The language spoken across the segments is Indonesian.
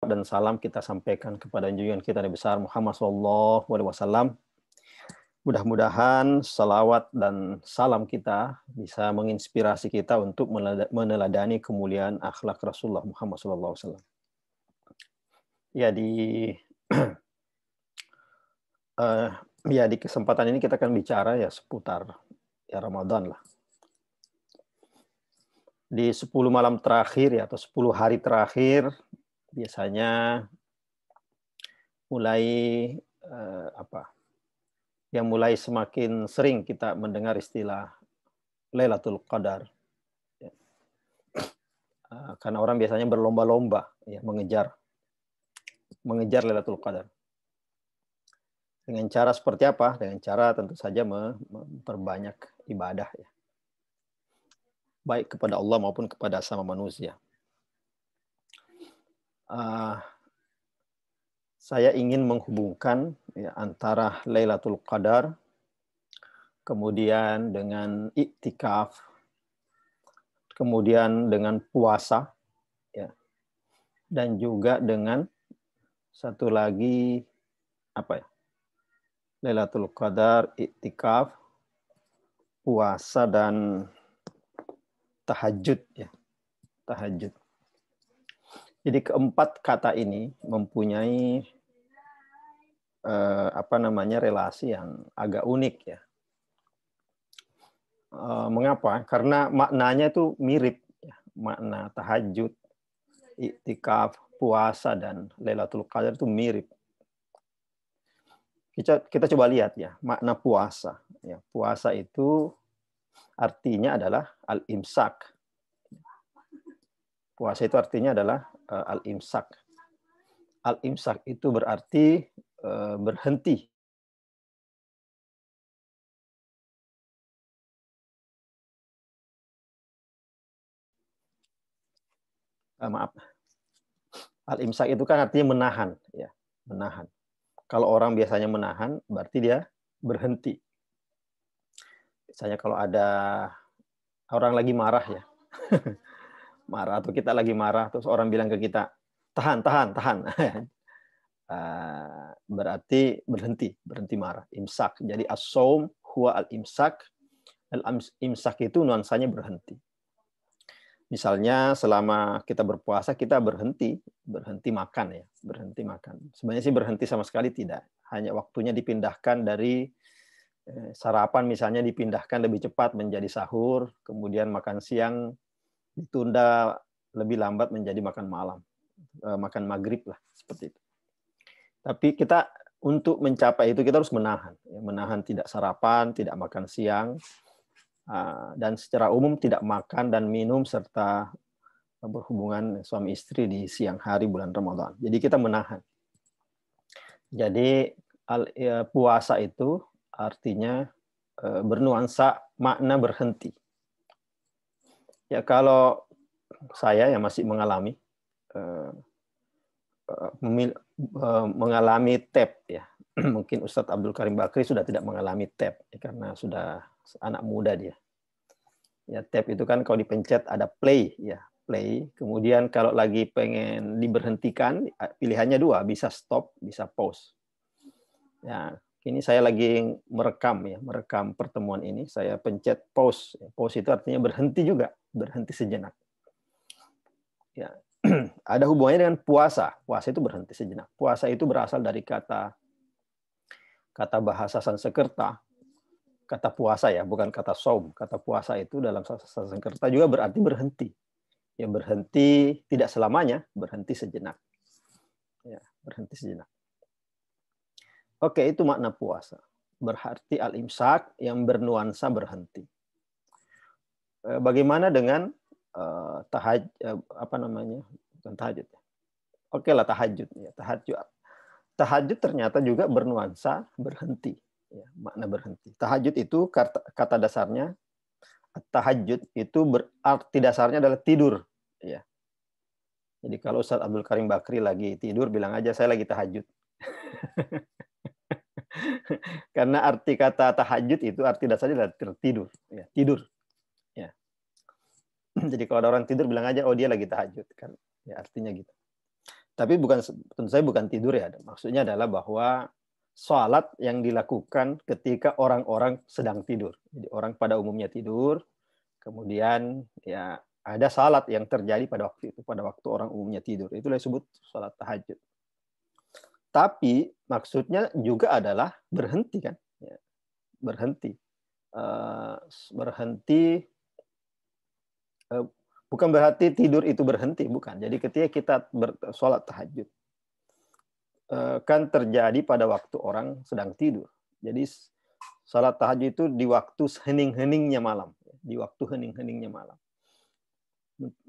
dan salam kita sampaikan kepada junjungan kita Nabi besar Muhammad SAW. Mudah-mudahan salawat dan salam kita bisa menginspirasi kita untuk meneladani kemuliaan akhlak Rasulullah Muhammad SAW. Ya di kesempatan ini kita akan bicara ya seputar ya Ramadan lah. Di 10 malam terakhir ya atau 10 hari terakhir biasanya mulai mulai semakin sering kita mendengar istilah Lailatul Qadar. Ya. Karena orang biasanya berlomba-lomba ya mengejar Lailatul Qadar. Dengan cara seperti apa? Dengan cara tentu saja memperbanyak ibadah ya. Baik kepada Allah maupun kepada sama manusia. Saya ingin menghubungkan ya, antara Lailatul Qadar kemudian dengan iktikaf, kemudian dengan puasa, ya, dan juga dengan satu lagi Lailatul Qadar, iktikaf, puasa dan tahajud, ya, tahajud. Jadi keempat kata ini mempunyai relasi yang agak unik ya. Mengapa? Karena maknanya itu mirip ya. Makna tahajud, iktikaf, puasa dan Lailatul Qadar itu mirip. Kita coba lihat ya, makna puasa. Ya, puasa itu artinya adalah al-imsak. Puasa itu artinya adalah al-imsak. Al-imsak itu berarti berhenti. Maaf. Al-imsak itu kan artinya menahan, ya, menahan. Kalau orang biasanya menahan, berarti dia berhenti. Misalnya kalau ada orang lagi marah ya, marah atau kita lagi marah, terus orang bilang ke kita, tahan. Berarti berhenti marah. Imsak. Jadi as-saum huwa al-imsak. Al-imsak itu nuansanya berhenti. Misalnya selama kita berpuasa kita berhenti makan ya, berhenti makan. Sebenarnya sih berhenti sama sekali tidak. Hanya waktunya dipindahkan dari sarapan misalnya dipindahkan lebih cepat menjadi sahur, kemudian makan siang ditunda lebih lambat menjadi makan malam, makan maghrib lah seperti itu. Tapi kita untuk mencapai itu kita harus menahan tidak sarapan, tidak makan siang, dan secara umum tidak makan dan minum serta berhubungan suami istri di siang hari bulan Ramadan. Jadi kita menahan. Jadi puasa itu artinya bernuansa makna berhenti. Ya kalau saya yang masih mengalami TAP ya. Mungkin Ustadz Abdul Karim Bakri sudah tidak mengalami TAP ya, karena sudah anak muda dia. Ya, TAP itu kan kalau dipencet ada play ya, play. Kemudian kalau lagi pengen diberhentikan pilihannya dua, bisa stop, bisa pause. Ya, kini saya lagi merekam pertemuan ini, saya pencet pause. Pause itu artinya berhenti juga, berhenti sejenak. Ya, ada hubungannya dengan puasa. Puasa itu berhenti sejenak. Puasa itu berasal dari kata bahasa Sanskerta. Kata puasa ya, bukan kata saum. Kata puasa itu dalam Sanskerta juga berarti berhenti. Ya, berhenti tidak selamanya, berhenti sejenak. Ya, berhenti sejenak. Oke, itu makna puasa. Berarti al-imsak yang bernuansa berhenti. Bagaimana dengan bukan tahajud. Oke lah tahajud ya, tahajud ternyata juga bernuansa berhenti ya, makna berhenti. Tahajud itu kata dasarnya, tahajud itu berarti dasarnya adalah tidur ya. Jadi kalau Ustadz Abdul Karim Bakri lagi tidur, bilang aja saya lagi tahajud. Karena arti kata tahajud itu arti dasarnya adalah tertidur ya, tidur ya. Jadi kalau ada orang tidur bilang aja oh dia lagi tahajud kan ya, artinya gitu. Tapi tentu saja bukan tidur ya. Maksudnya adalah bahwa sholat yang dilakukan ketika orang-orang sedang tidur. Jadi orang pada umumnya tidur, kemudian ya ada salat yang terjadi pada waktu itu, pada waktu orang umumnya tidur. Itulah disebut salat tahajud. Tapi maksudnya juga adalah berhenti kan? Ya, berhenti. Berhenti bukan berarti tidur itu berhenti, bukan. Jadi ketika kita sholat tahajud, kan terjadi pada waktu orang sedang tidur. Jadi sholat tahajud itu di waktu hening-heningnya malam. Di waktu hening-heningnya malam.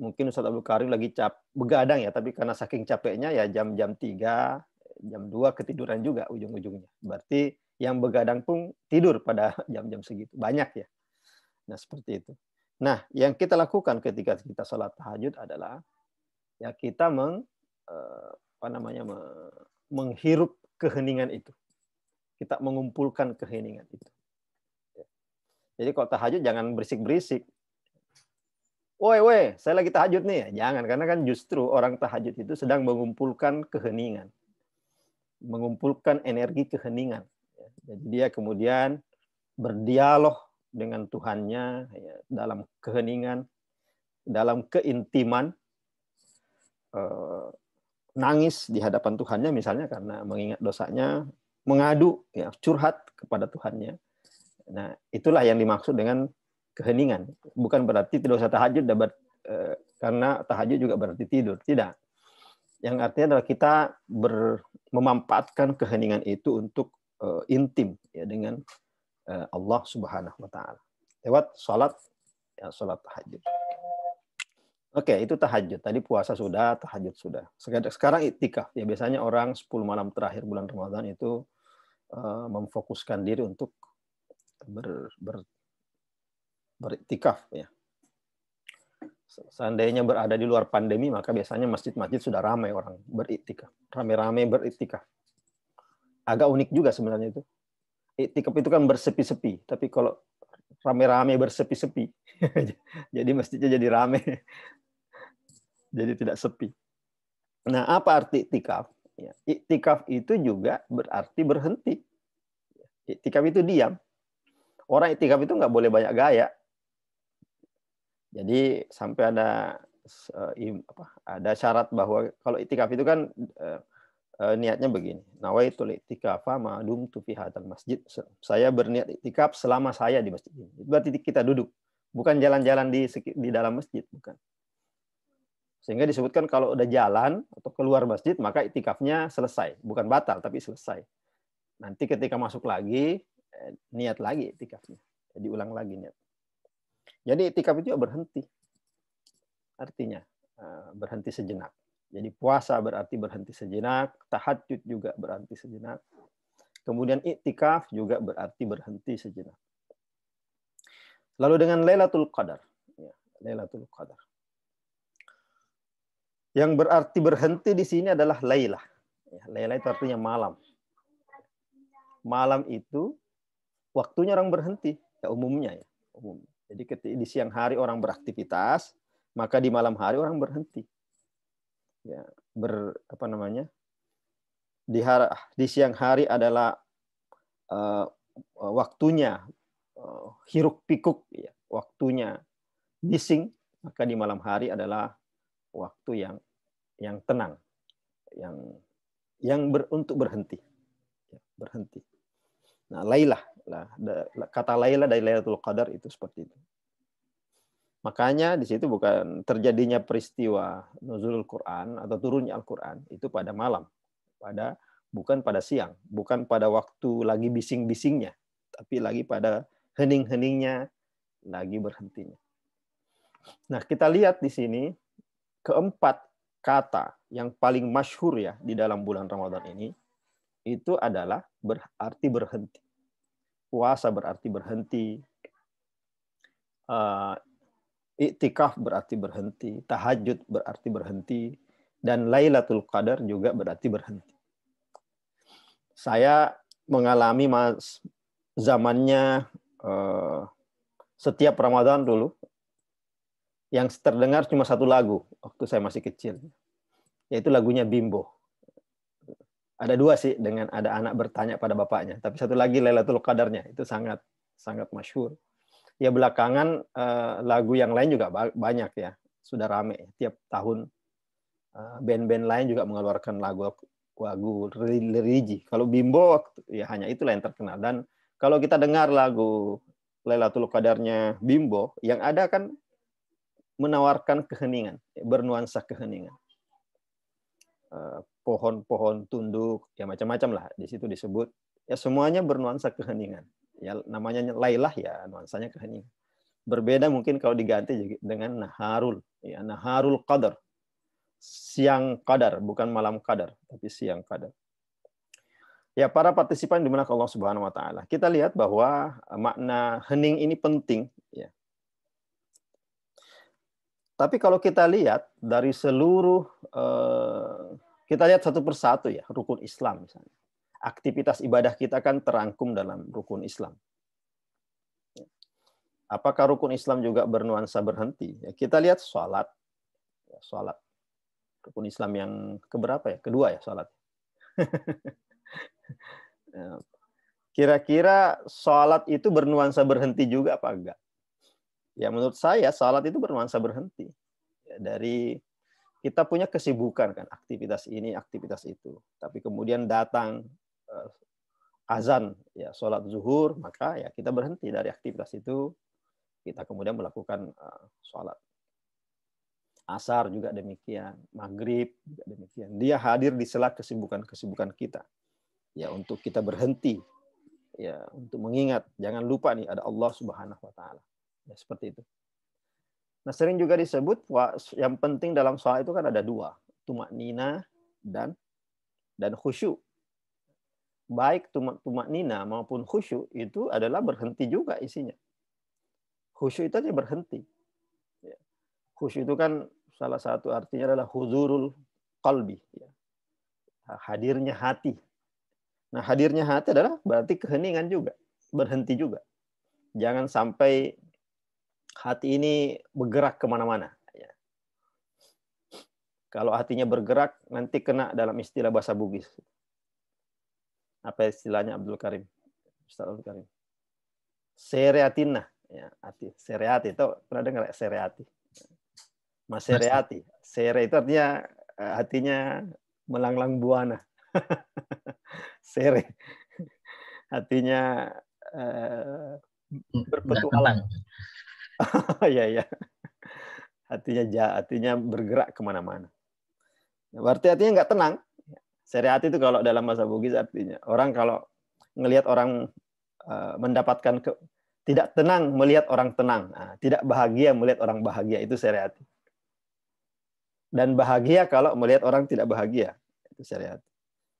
Mungkin Ustaz Abdul Karim lagi begadang ya, tapi karena saking capeknya ya jam-jam 3, jam 2 ketiduran juga ujung-ujungnya. Berarti yang begadang pun tidur pada jam-jam segitu. Banyak ya. Nah, seperti itu. Nah, yang kita lakukan ketika kita sholat tahajud adalah ya kita menghirup keheningan itu. Kita mengumpulkan keheningan itu. Jadi kalau tahajud jangan berisik-berisik. Woi, saya lagi tahajud nih. Jangan, karena kan justru orang tahajud itu sedang mengumpulkan keheningan. Mengumpulkan energi keheningan. Jadi dia kemudian berdialog dengan Tuhannya ya, dalam keheningan, dalam keintiman, nangis di hadapan Tuhannya misalnya karena mengingat dosanya, mengadu, ya, curhat kepada Tuhannya. Nah, itulah yang dimaksud dengan keheningan. Bukan berarti tidak usah tahajud, karena tahajud juga berarti tidur. Tidak. Yang artinya adalah kita memanfaatkan keheningan itu untuk intim ya dengan Allah Subhanahu wa taala. Lewat salat ya, salat tahajud. Oke, itu tahajud. Tadi puasa sudah, tahajud sudah. Sekarang iktikaf. Ya biasanya orang 10 malam terakhir bulan Ramadan itu memfokuskan diri untuk beriktikaf ya. Seandainya berada di luar pandemi, maka biasanya masjid-masjid sudah ramai orang beriktikaf. Ramai-ramai beriktikaf. Agak unik juga sebenarnya itu. Iktikaf itu kan bersepi-sepi, tapi kalau ramai-ramai bersepi-sepi, jadi masjidnya jadi ramai. Jadi tidak sepi. Nah, apa arti iktikaf? Ya, iktikaf itu juga berarti berhenti. Iktikaf itu diam. Orang iktikaf itu nggak boleh banyak gaya. Jadi sampai ada syarat bahwa kalau iktikaf itu kan niatnya begini. Nawaitul iktikafa ma dumtu fi hadzal masjid. Saya berniat iktikaf selama saya di masjid ini. Berarti kita duduk, bukan jalan-jalan di dalam masjid, bukan. Sehingga disebutkan kalau udah jalan atau keluar masjid, maka iktikafnya selesai. Bukan batal, tapi selesai. Nanti ketika masuk lagi, niat lagi iktikafnya. Jadi ulang lagi niat. Jadi iktikaf itu berhenti. Artinya, berhenti sejenak. Jadi puasa berarti berhenti sejenak, tahajud juga berarti sejenak. Kemudian iktikaf juga berarti berhenti sejenak. Lalu dengan Lailatul Qadar. Ya, Lailatul Qadar. Yang berarti berhenti di sini adalah Lailah. Ya, Lailah itu artinya malam. Malam itu waktunya orang berhenti, ya umumnya ya. Jadi di siang hari orang beraktivitas, maka di malam hari orang berhenti. Ya, di siang hari adalah waktunya hiruk pikuk, ya, waktunya bising, maka di malam hari adalah waktu yang tenang, untuk berhenti, ya, berhenti. Nah, Lailah, kata Lailah dari Lailatul Qadar itu seperti itu. Makanya di situ bukan terjadinya peristiwa nuzulul Quran atau turunnya Al-Quran itu pada malam, bukan pada siang, bukan pada waktu lagi bising-bisingnya, tapi lagi pada hening-heningnya, lagi berhentinya. Nah, kita lihat di sini keempat kata yang paling masyhur ya di dalam bulan Ramadan ini itu adalah berarti berhenti. Puasa berarti berhenti. Iktikaf berarti berhenti, tahajud berarti berhenti, dan Lailatul Qadar juga berarti berhenti. Saya mengalami zamannya setiap Ramadan dulu, yang terdengar cuma satu lagu waktu saya masih kecil. yaitu lagunya Bimbo. Ada dua sih, dengan ada anak bertanya pada bapaknya, tapi satu lagi Lailatul Qadarnya, itu sangat sangat masyhur. Ya belakangan lagu yang lain juga banyak ya, sudah rame tiap tahun. Band-band lain juga mengeluarkan lagu religi. Kalau Bimbo ya hanya itulah yang terkenal. Dan kalau kita dengar lagu Lailatul Qadarnya Bimbo, yang ada kan menawarkan keheningan, bernuansa keheningan. Pohon-pohon tunduk, ya macam-macam lah. Di situ disebut, ya semuanya bernuansa keheningan. Ya namanya Lailah ya nuansanya keheningan. Berbeda mungkin kalau diganti dengan Naharul, ya Naharul Qadar. Siang Qadar, bukan malam Qadar, tapi siang Qadar. Ya para partisipan dimuliakan Allah Subhanahu wa taala. Kita lihat bahwa makna hening ini penting, ya. Tapi kalau kita lihat dari seluruh, kita lihat satu persatu ya, rukun Islam misalnya. Aktivitas ibadah kita kan terangkum dalam rukun Islam. Apakah rukun Islam juga bernuansa berhenti? Ya, kita lihat sholat. Ya, sholat. Rukun Islam yang keberapa ya? Kedua ya sholat. Kira-kira sholat itu bernuansa berhenti juga apa enggak? Ya menurut saya salat itu bernuansa berhenti. Ya, dari kita punya kesibukan kan, aktivitas ini, aktivitas itu. Tapi kemudian datang azan, ya sholat zuhur, maka ya kita berhenti dari aktivitas itu. Kita kemudian melakukan sholat. Asar juga demikian, maghrib juga demikian. Dia hadir di sela kesibukan-kesibukan kita. Ya untuk kita berhenti, ya untuk mengingat, jangan lupa nih ada Allah Subhanahu wa taala. Ya, seperti itu. Nah, sering juga disebut yang penting dalam sholat itu kan ada dua, tumaknina dan khusyuk. Baik tumaknina maupun khusyuk itu adalah berhenti juga isinya. Khusyuk itu aja berhenti. Khusyuk itu kan salah satu artinya adalah huzurul qalbi, hadirnya hati. Nah, hadirnya hati adalah berarti keheningan juga, berhenti juga. Jangan sampai hati ini bergerak kemana-mana. Kalau hatinya bergerak, nanti kena dalam istilah bahasa Bugis. Apa istilahnya Abdul Karim? Ustaz Abdul Karim. Sereatina. Ya, hati. Sereati. Itu pernah dengar ya? Sereati. Mas Sereati. Sere itu artinya hatinya melanglang buana. Sere. Hatinya berpetualang. Iya, iya. Hatinya bergerak kemana-mana. Berarti artinya nggak tenang. Sereati itu kalau dalam bahasa Bugis artinya orang kalau ngelihat orang mendapatkan tidak tenang melihat orang tenang, tidak bahagia melihat orang bahagia, itu sereati. Dan bahagia kalau melihat orang tidak bahagia, itu sereati.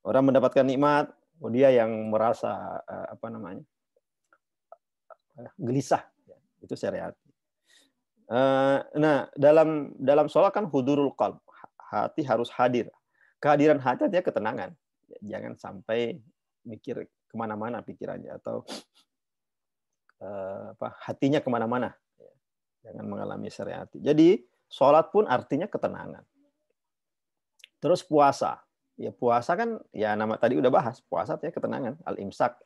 Orang mendapatkan nikmat, dia yang merasa gelisah, itu sereati. Nah, dalam sholat kan hudurul qalb, hati harus hadir. Kehadiran hati artinya ketenangan. Jangan sampai mikir kemana-mana pikirannya atau hatinya kemana-mana. Jangan mengalami sereati. Jadi sholat pun artinya ketenangan. Terus puasa. Ya puasa kan ya nama tadi udah bahas. Puasa artinya ketenangan, al-imsak.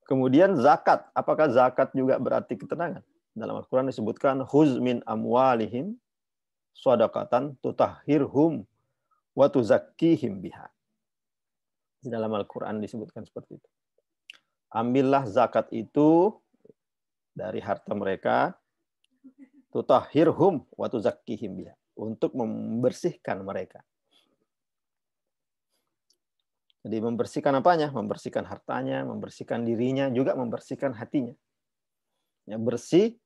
Kemudian zakat. Apakah zakat juga berarti ketenangan? Dalam Al-Quran disebutkan khuz min amwalihim shadaqatan tutahhirhum wa tuzakkihim biha. Di dalam Al-Quran disebutkan seperti itu. Ambillah zakat itu dari harta mereka, tutahhirhum wa tuzakkihim biha, untuk membersihkan mereka. Jadi membersihkan apanya? Membersihkan hartanya, membersihkan dirinya, juga membersihkan hatinya. Ya, bersih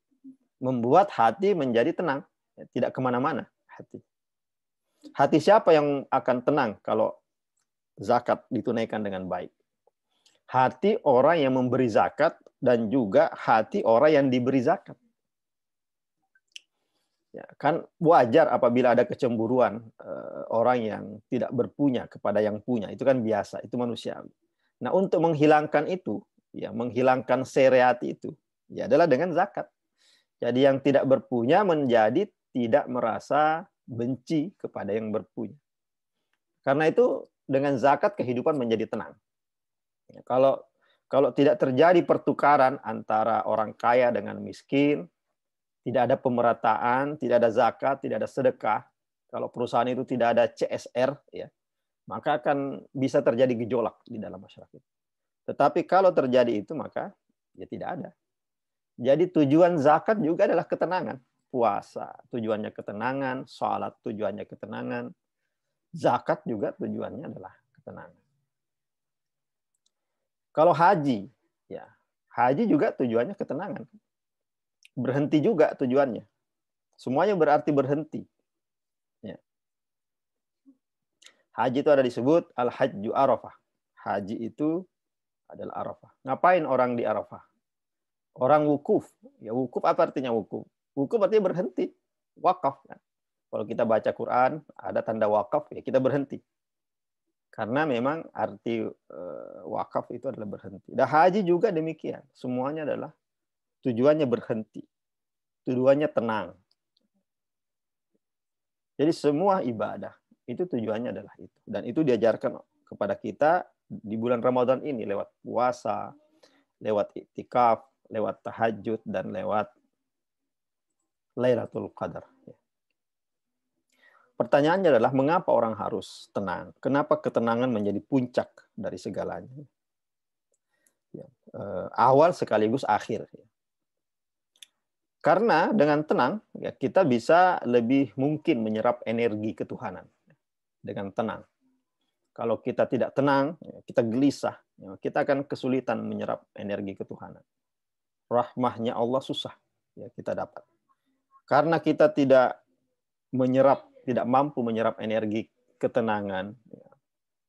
membuat hati menjadi tenang, tidak kemana-mana hati. Hati siapa yang akan tenang kalau zakat ditunaikan dengan baik? Hati orang yang memberi zakat dan juga hati orang yang diberi zakat. Ya, kan wajar apabila ada kecemburuan orang yang tidak berpunya kepada yang punya, itu kan biasa, itu manusiawi. Nah, untuk menghilangkan itu, ya menghilangkan sereati itu, ya adalah dengan zakat. Jadi yang tidak berpunya menjadi tidak merasa benci kepada yang berpunya. Karena itu dengan zakat kehidupan menjadi tenang. Kalau tidak terjadi pertukaran antara orang kaya dengan miskin, tidak ada pemerataan, tidak ada zakat, tidak ada sedekah, kalau perusahaan itu tidak ada CSR, ya, maka akan bisa terjadi gejolak di dalam masyarakat. Tetapi kalau terjadi itu, maka ya tidak ada. Jadi tujuan zakat juga adalah ketenangan. Puasa tujuannya ketenangan, sholat tujuannya ketenangan, zakat juga tujuannya adalah ketenangan. Kalau haji, ya haji juga tujuannya ketenangan. Berhenti juga tujuannya. Semuanya berarti berhenti. Ya. Haji itu ada disebut al-hajju Arafah. Haji itu adalah Arafah. Ngapain orang di Arafah? Orang wukuf. Ya wukuf apa artinya wukuf? Wukuf artinya berhenti. Wakaf. Kalau kita baca Quran, ada tanda wakaf, ya kita berhenti. Karena memang arti wakaf itu adalah berhenti. Dan haji juga demikian. Semuanya adalah tujuannya berhenti. Tujuannya tenang. Jadi semua ibadah itu tujuannya adalah itu. Dan itu diajarkan kepada kita di bulan Ramadan ini lewat puasa, lewat iktikaf, lewat tahajud, dan lewat Lailatul Qadar. Pertanyaannya adalah mengapa orang harus tenang? Kenapa ketenangan menjadi puncak dari segalanya? Awal sekaligus akhir. Karena dengan tenang ya kita bisa lebih mungkin menyerap energi ketuhanan dengan tenang. Kalau kita tidak tenang, kita gelisah, kita akan kesulitan menyerap energi ketuhanan. Rahmahnya Allah susah ya kita dapat. Karena kita tidak mampu menyerap energi ketenangan,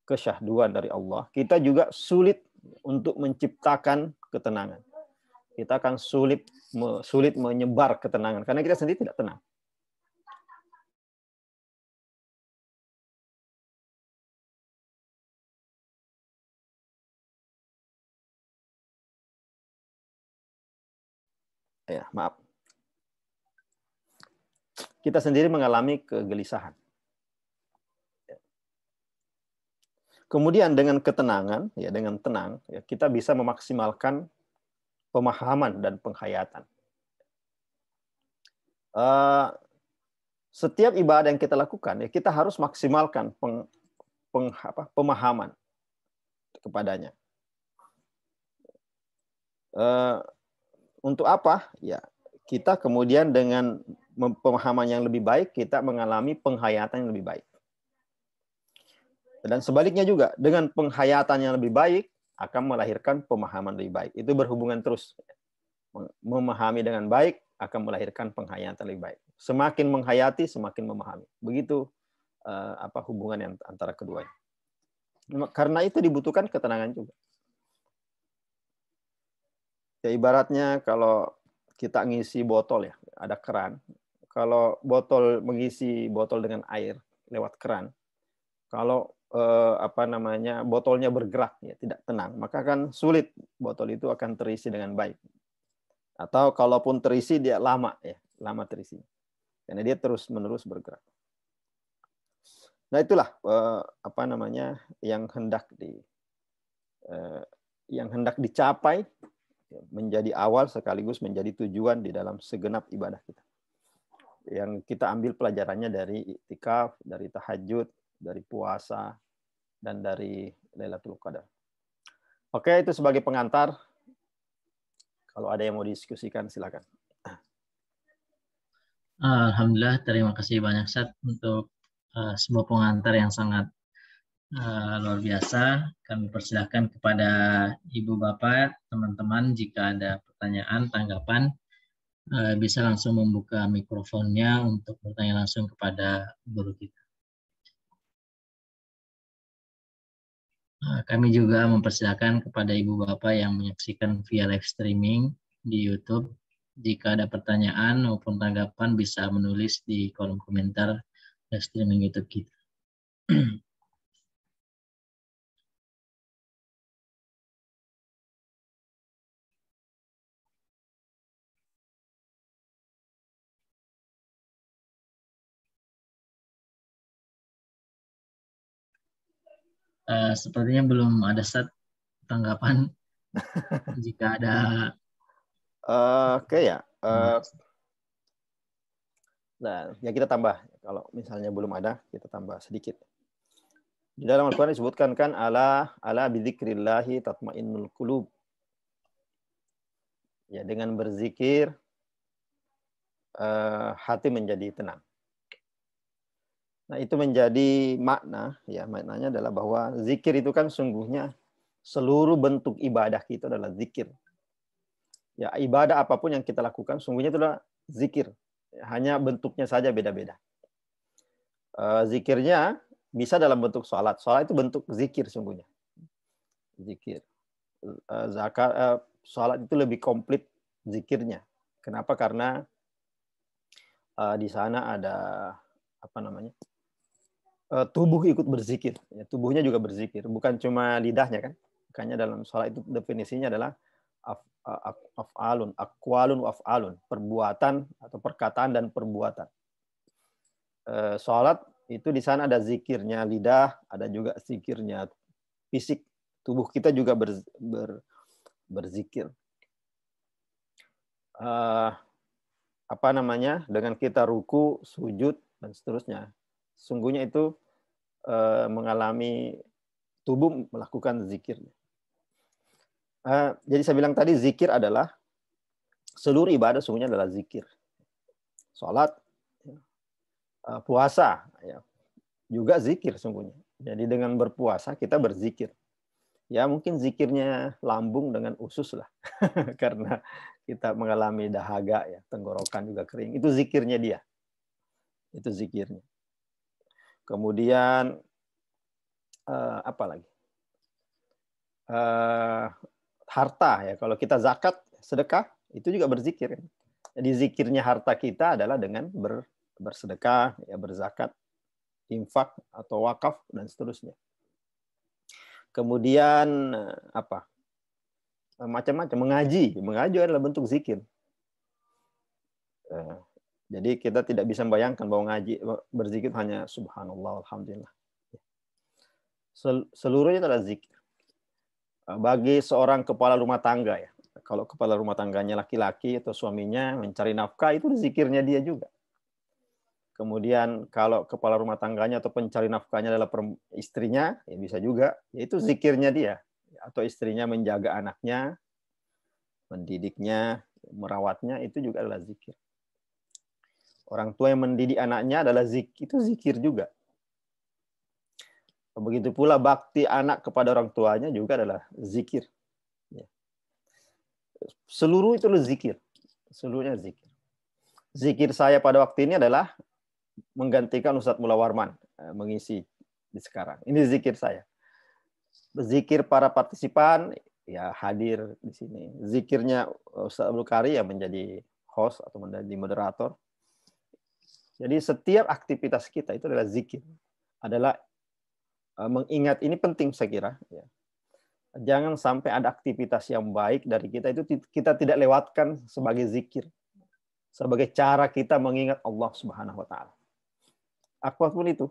kesyahduan dari Allah, kita juga sulit untuk menciptakan ketenangan. Kita akan sulit menyebar ketenangan karena kita sendiri tidak tenang. Ya, maaf. Kita sendiri mengalami kegelisahan. Kemudian dengan ketenangan, ya dengan tenang, ya kita bisa memaksimalkan pemahaman dan penghayatan. Setiap ibadah yang kita lakukan, ya kita harus maksimalkan pemahaman kepadanya. Untuk apa? Ya, kita kemudian dengan pemahaman yang lebih baik, kita mengalami penghayatan yang lebih baik. Dan sebaliknya juga, dengan penghayatan yang lebih baik, akan melahirkan pemahaman lebih baik. Itu berhubungan terus. Memahami dengan baik, akan melahirkan penghayatan lebih baik. Semakin menghayati, semakin memahami. Begitu hubungan yang antara keduanya. Karena itu dibutuhkan ketenangan juga. Ya ibaratnya kalau kita ngisi botol ya, ada keran. Kalau mengisi botol dengan air lewat keran, kalau botolnya bergerak ya tidak tenang, maka akan sulit botol itu akan terisi dengan baik. Atau kalaupun terisi dia lama terisi. Karena dia terus-menerus bergerak. Nah, itulah yang hendak dicapai menjadi awal sekaligus menjadi tujuan di dalam segenap ibadah kita. Yang kita ambil pelajarannya dari iktikaf, dari tahajud, dari puasa, dan dari Lailatul Qadar. Oke, itu sebagai pengantar. Kalau ada yang mau diskusikan, silakan. Alhamdulillah, terima kasih banyak Ustaz untuk sebuah pengantar yang sangat luar biasa. Kami persilahkan kepada Ibu Bapak, teman-teman jika ada pertanyaan, tanggapan, bisa langsung membuka mikrofonnya untuk bertanya langsung kepada guru kita. Kami juga mempersilahkan kepada Ibu Bapak yang menyaksikan via live streaming di YouTube. Jika ada pertanyaan maupun tanggapan bisa menulis di kolom komentar live streaming YouTube kita. Sepertinya belum ada tanggapan. Jika ada. Oke ya. Nah, ya kita tambah. Kalau misalnya belum ada, kita tambah sedikit. Di dalam Al-Quran disebutkan kan ala bidzikrillahi tatmainnul qulub. Ya, dengan berzikir hati menjadi tenang. Nah, itu menjadi makna, ya maknanya adalah bahwa zikir itu kan sungguhnya seluruh bentuk ibadah kita adalah zikir. Ya, ibadah apapun yang kita lakukan sungguhnya itu adalah zikir. Hanya bentuknya saja beda-beda. Zikirnya bisa dalam bentuk sholat. Sholat itu bentuk zikir sungguhnya. Zikir. Zakat, sholat itu lebih komplit zikirnya. Kenapa? Karena di sana ada apa namanya? Tubuh ikut berzikir. Ya, tubuhnya juga berzikir. Bukan cuma lidahnya kan. Makanya dalam sholat itu definisinya adalah af'alun, aqwalun wa af'alun. Perbuatan atau perkataan dan perbuatan. Sholat itu di sana ada zikirnya lidah, ada juga zikirnya fisik. Tubuh kita juga berzikir. Apa namanya? Dengan kita ruku, sujud dan seterusnya. Sungguhnya itu mengalami tubuh melakukan zikir. Jadi saya bilang tadi zikir adalah seluruh ibadah sungguhnya adalah zikir. Salat, puasa, ya, juga zikir sungguhnya. Jadi dengan berpuasa kita berzikir. Ya mungkin zikirnya lambung dengan usus lah, karena kita mengalami dahaga ya, tenggorokan juga kering. Itu zikirnya dia. Itu zikirnya. Kemudian apa lagi? Harta ya, kalau kita zakat, sedekah itu juga berzikir. Jadi zikirnya harta kita adalah dengan bersedekah, ya berzakat, infak atau wakaf dan seterusnya. Kemudian apa? Macam-macam mengaji adalah bentuk zikir. Jadi kita tidak bisa membayangkan bahwa ngaji berzikir hanya subhanallah alhamdulillah. Seluruhnya adalah zikir. Bagi seorang kepala rumah tangga ya, kalau kepala rumah tangganya laki-laki atau suaminya mencari nafkah itu zikirnya dia juga. Kemudian kalau kepala rumah tangganya atau pencari nafkahnya adalah istrinya, ya bisa juga, yaitu zikirnya dia. Atau istrinya menjaga anaknya, mendidiknya, merawatnya, itu juga adalah zikir. Orang tua yang mendidik anaknya adalah zikir, itu zikir juga. Begitu pula bakti anak kepada orang tuanya juga adalah zikir. Seluruh itu adalah zikir. Seluruhnya zikir. Zikir saya pada waktu ini adalah menggantikan Ustadz Mula Warman mengisi di sekarang. Ini zikir saya. Zikir para partisipan ya hadir di sini. Zikirnya Ustadz Abdul Kari yang menjadi host atau menjadi moderator. Jadi setiap aktivitas kita itu adalah zikir. Adalah mengingat, ini penting saya kira. Ya. Jangan sampai ada aktivitas yang baik dari kita itu kita tidak lewatkan sebagai zikir. Sebagai cara kita mengingat Allah Subhanahu wa taala. Apapun itu.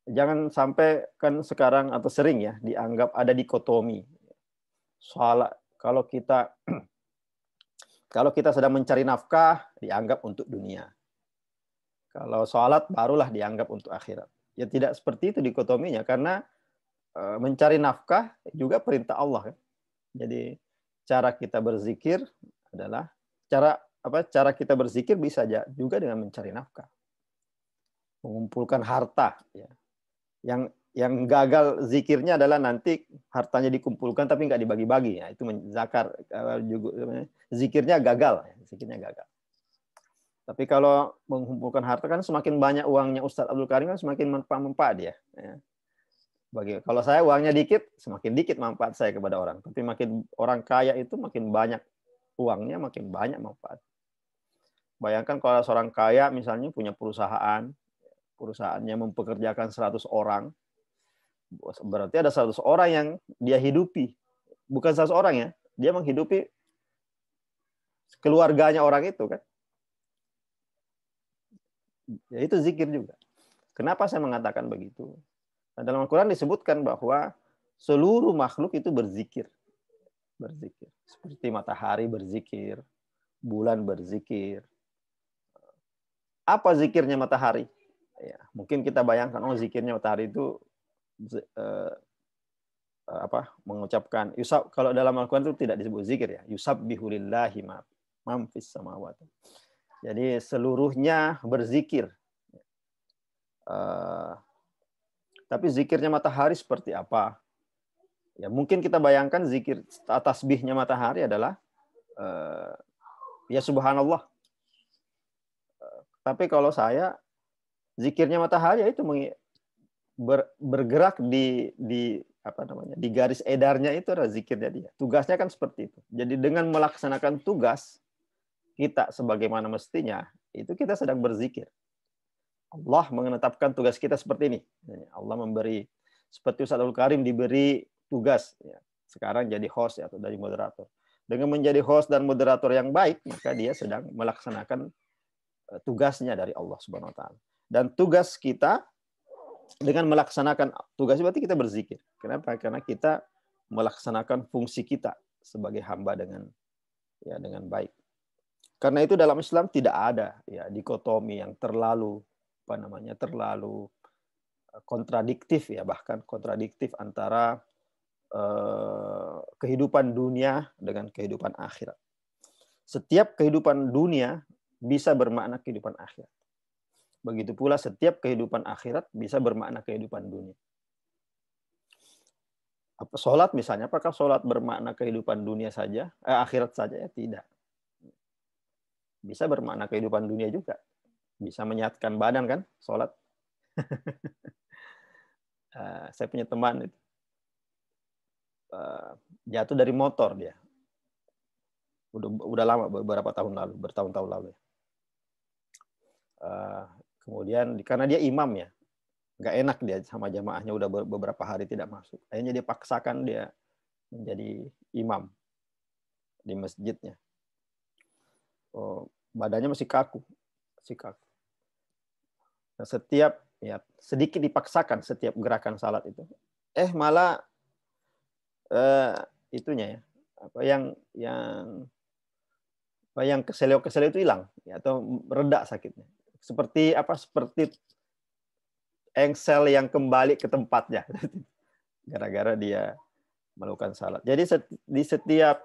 Jangan sampai kan sekarang atau sering ya dianggap ada dikotomi. Soal kalau kita sedang mencari nafkah dianggap untuk dunia. Kalau sholat barulah dianggap untuk akhirat. Ya tidak seperti itu dikotominya, karena mencari nafkah juga perintah Allah. Jadi cara kita berzikir adalah cara kita berzikir bisa juga dengan mencari nafkah, mengumpulkan harta. Ya. Yang gagal zikirnya adalah nanti hartanya dikumpulkan tapi nggak dibagi-bagi. Ya. Itu zakar juga zikirnya gagal. Zikirnya gagal. Tapi kalau mengumpulkan harta kan semakin banyak uangnya Ustadz Abdul Karim kan semakin manfaat dia. Ya. Kalau saya uangnya dikit, semakin dikit manfaat saya kepada orang. Tapi makin orang kaya itu makin banyak uangnya, makin banyak manfaat. Bayangkan kalau seorang kaya misalnya punya perusahaannya mempekerjakan 100 orang, berarti ada 100 orang yang dia hidupi. Bukan 100 orang ya, dia menghidupi keluarganya orang itu kan. Ya, itu zikir juga. Kenapa saya mengatakan begitu? Nah, dalam Al-Quran disebutkan bahwa seluruh makhluk itu berzikir. Berzikir. Seperti matahari berzikir, bulan berzikir. Apa zikirnya matahari? Ya, mungkin kita bayangkan, oh zikirnya matahari itu mengucapkan kalau dalam Al-Quran itu tidak disebut zikir ya, yusabbihu lillahi ma fis samawati. Jadi seluruhnya berzikir. Tapi zikirnya matahari seperti apa? Ya mungkin kita bayangkan zikir tasbihnya matahari adalah ya subhanallah. Tapi kalau saya zikirnya matahari itu bergerak di apa namanya, di garis edarnya itu adalah zikirnya dia. Tugasnya kan seperti itu. Jadi dengan melaksanakan tugas kita sebagaimana mestinya, itu kita sedang berzikir. Allah menetapkan tugas kita seperti ini. Allah memberi, seperti Ustaz Abdul Karim diberi tugas, ya, sekarang jadi host atau dari moderator. Dengan menjadi host dan moderator yang baik, maka dia sedang melaksanakan tugasnya dari Allah Subhanahu Wa Taala. Dan tugas kita dengan melaksanakan tugas berarti kita berzikir. Kenapa? Karena kita melaksanakan fungsi kita sebagai hamba dengan baik. Karena itu dalam Islam tidak ada ya dikotomi yang terlalu kontradiktif ya, bahkan kontradiktif antara kehidupan dunia dengan kehidupan akhirat. Setiap kehidupan dunia bisa bermakna kehidupan akhirat. Begitu pula setiap kehidupan akhirat bisa bermakna kehidupan dunia. Sholat misalnya, apakah sholat bermakna kehidupan dunia saja, akhirat saja? Ya tidak. Bisa bermakna kehidupan dunia juga. Bisa menyehatkan badan kan, sholat. Saya punya teman itu jatuh dari motor dia. Udah lama, beberapa tahun lalu, bertahun-tahun lalu. Kemudian karena dia imam ya, nggak enak dia sama jamaahnya, udah beberapa hari tidak masuk. Akhirnya dia paksakan dia menjadi imam di masjidnya. Badannya masih kaku. Nah, setiap ya sedikit dipaksakan setiap gerakan salat itu, malah itunya ya, yang keseleo itu hilang ya, atau reda sakitnya. Seperti engsel yang kembali ke tempatnya gara-gara dia melakukan salat. Jadi di setiap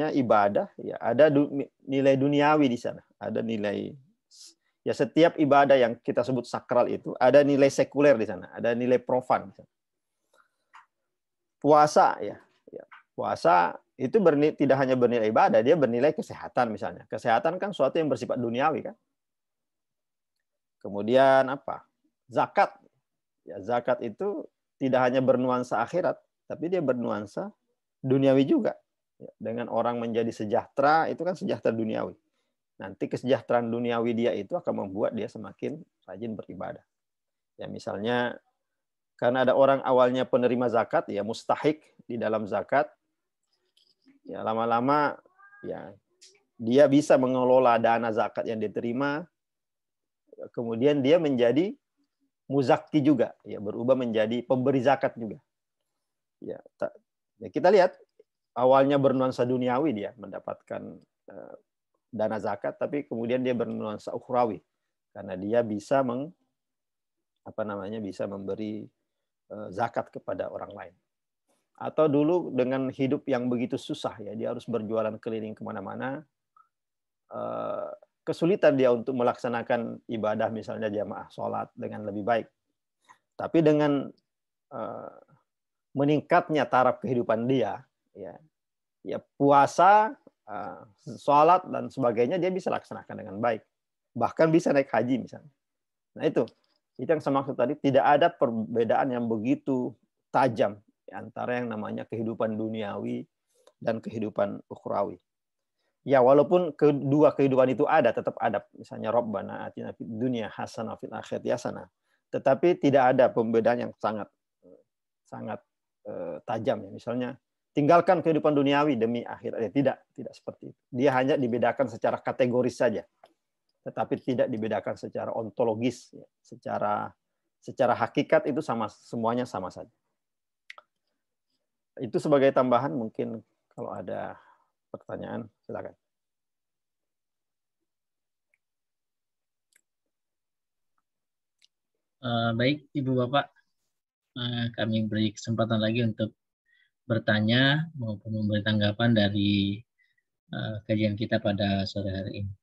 ibadah ya ada nilai duniawi di sana, ada nilai ya, setiap ibadah yang kita sebut sakral itu ada nilai sekuler di sana, ada nilai profan. Puasa ya, puasa itu tidak hanya bernilai ibadah, dia bernilai kesehatan misalnya. Kesehatan kan suatu yang bersifat duniawi kan. Kemudian zakat. Ya, zakat itu tidak hanya bernuansa akhirat, tapi dia bernuansa duniawi juga. Ya, dengan orang menjadi sejahtera, itu kan sejahtera duniawi. Nanti kesejahteraan duniawi dia itu akan membuat dia semakin rajin beribadah. Ya misalnya, karena ada orang awalnya penerima zakat, ya mustahik di dalam zakat, ya lama-lama ya dia bisa mengelola dana zakat yang diterima, kemudian dia menjadi muzakki juga, ya berubah menjadi pemberi zakat juga. Ya kita lihat awalnya bernuansa duniawi dia mendapatkan dana zakat, tapi kemudian dia bernuansa ukhrawi karena dia bisa bisa memberi zakat kepada orang lain. Atau dulu dengan hidup yang begitu susah ya, dia harus berjualan keliling kemana-mana, kesulitan dia untuk melaksanakan ibadah misalnya jamaah sholat dengan lebih baik. Tapi dengan meningkatnya taraf kehidupan dia, ya puasa, sholat dan sebagainya dia bisa laksanakan dengan baik, bahkan bisa naik haji misalnya. Nah itu yang saya maksud tadi, tidak ada perbedaan yang begitu tajam antara yang namanya kehidupan duniawi dan kehidupan ukhrawi. Ya walaupun kedua kehidupan itu ada, tetap ada, misalnya Rabbana atina fid dunya hasanah fil akhirati hasanah, tetapi tidak ada pembedaan yang sangat tajam ya. Misalnya tinggalkan kehidupan duniawi demi akhirat. Tidak seperti itu. Dia hanya dibedakan secara kategoris saja, tetapi tidak dibedakan secara ontologis, ya, secara Secara hakikat itu sama, semuanya sama saja. Itu sebagai tambahan, mungkin kalau ada pertanyaan silakan. Baik, Ibu Bapak, kami beri kesempatan lagi untuk bertanya maupun memberi tanggapan dari kajian kita pada sore hari ini.